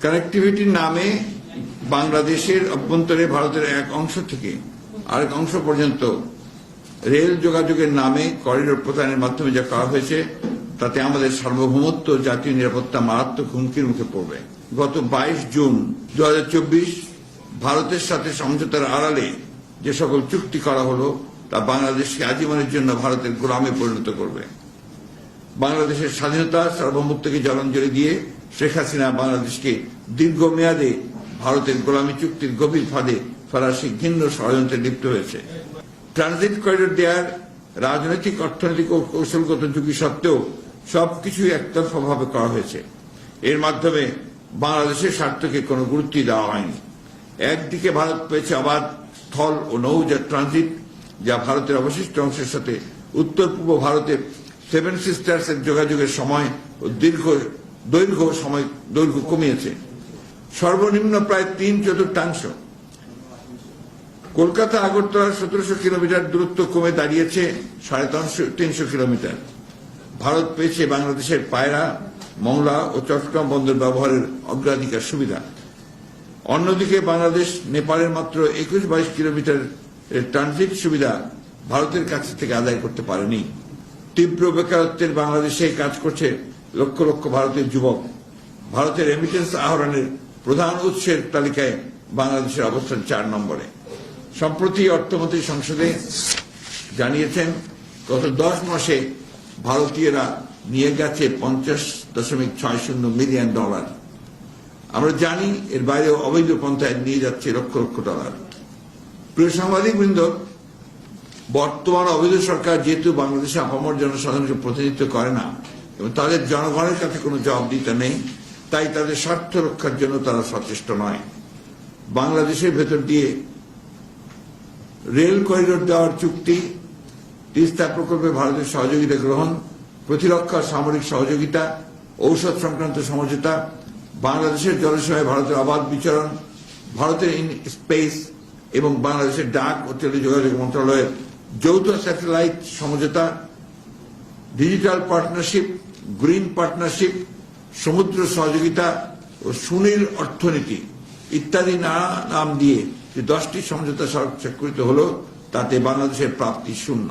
কানেক্টিভিটির নামে বাংলাদেশের অভ্যন্তরে ভারতের এক অংশ থেকে আরেক অংশ পর্যন্ত রেল যোগাযোগের নামে করিডোর প্রদানের মাধ্যমে যা করা হয়েছে তাতে আমাদের সার্বভৌমত্ব জাতীয় নিরাপত্তা মারাত্মক হুমকির মুখে পড়বে। গত 22 জুন 2024 ভারতের সাথে সমঝোতার আড়ালে যে সকল চুক্তি করা হলো তা বাংলাদেশকে আজীবনের জন্য ভারতের গোলামে পরিণত করবে। বাংলাদেশের স্বাধীনতা সার্বভৌমত্বকে জলাঞ্জলি দিয়ে শেখ হাসিনা বাংলাদেশকে দীর্ঘমেয়াদে ভারতের গোলামী চুক্তির গভীর ফাঁদে ফেলার সেই ঘৃণ্য ষড়যন্ত্রে লিপ্ত হয়েছে। ট্রানজিট করিডোর দেওয়ার রাজনৈতিক, অর্থনৈতিক ও কৌশলগত ঝুঁকি সত্ত্বেও সবকিছুই একতরফাভাবে করা হয়েছে। এর মাধ্যমে বাংলাদেশের স্বার্থকে কোনো গুরুত্বই দেওয়া হয়নি। একদিকে ভারত পেয়েছে অবাধ স্থল ও নৌযান ট্রানজিট, যা ভারতের অবশিষ্ট অংশের সাথে উত্তর পূর্ব ভারতের সেভেন সিস্টার্স এর যোগাযোগের সময় ও দৈর্ঘ্য কমিয়েছে সর্বনিম্ন প্রায় 3/4। কলকাতা আগরতলার 1700 কিলোমিটার দূরত্ব কমে দাঁড়িয়েছে 350 কিলোমিটার। ভারত পেয়েছে বাংলাদেশের পায়রা, মংলা ও চট্টগ্রাম বন্দর ব্যবহারের অগ্রাধিকার সুবিধা। অন্যদিকে বাংলাদেশ নেপালের মাত্র 21-22 কিলোমিটার ট্রানজিট সুবিধা ভারতের কাছ থেকে আদায় করতে পারেনি। তীব্র বেকারত্বের বাংলাদেশে কাজ করছে লক্ষ লক্ষ ভারতীয় যুবক। ভারতের রেমিটেন্স আহরণের প্রধান উৎসের তালিকায় বাংলাদেশের অবস্থান 4 নম্বরে। সম্প্রতি অর্থমন্ত্রী সংসদে জানিয়েছেন গত 10 মাসে ভারতীয়রা নিয়ে গেছে $50.60 মিলিয়ন। আমরা জানি এর বাইরে অবৈধ পন্থায় নিয়ে যাচ্ছে লক্ষ লক্ষ ডলার। প্রিয় সাংবাদিকবৃন্দ, বর্তমান অবৈধ সরকার যেহেতু বাংলাদেশে আপামর জনসাধারণকে প্রতিনিধিত্ব করে না এবং তাদের জনগণের কাছে কোনো জবাবদিহিতা নেই, তাই তাদের স্বার্থ রক্ষার জন্য তারা সচেষ্ট নয়। বাংলাদেশের ভেতর দিয়ে রেল করিডোর দেওয়ার চুক্তি, তিস্তা প্রকল্পে ভারতের সহযোগিতা গ্রহণ, প্রতিরক্ষা সামরিক সহযোগিতা, ঔষধ সংক্রান্ত সমঝোতা, বাংলাদেশের জলসীমায় ভারতের অবাধ বিচরণ, ভারতের ইন স্পেস এবং বাংলাদেশের ডাক ও টেলিযোগাযোগ মন্ত্রণালয়ের যৌথ স্যাটেলাইট সমঝোতা, ডিজিটাল পার্টনারশিপ, গ্রিন পার্টনারশিপ, সমুদ্র সহযোগিতা ও সুনীল অর্থনীতি ইত্যাদি নাম দিয়ে যে 10টি সমঝোতা স্বাক্ষরিত হল তাতে বাংলাদেশের প্রাপ্তি শূন্য।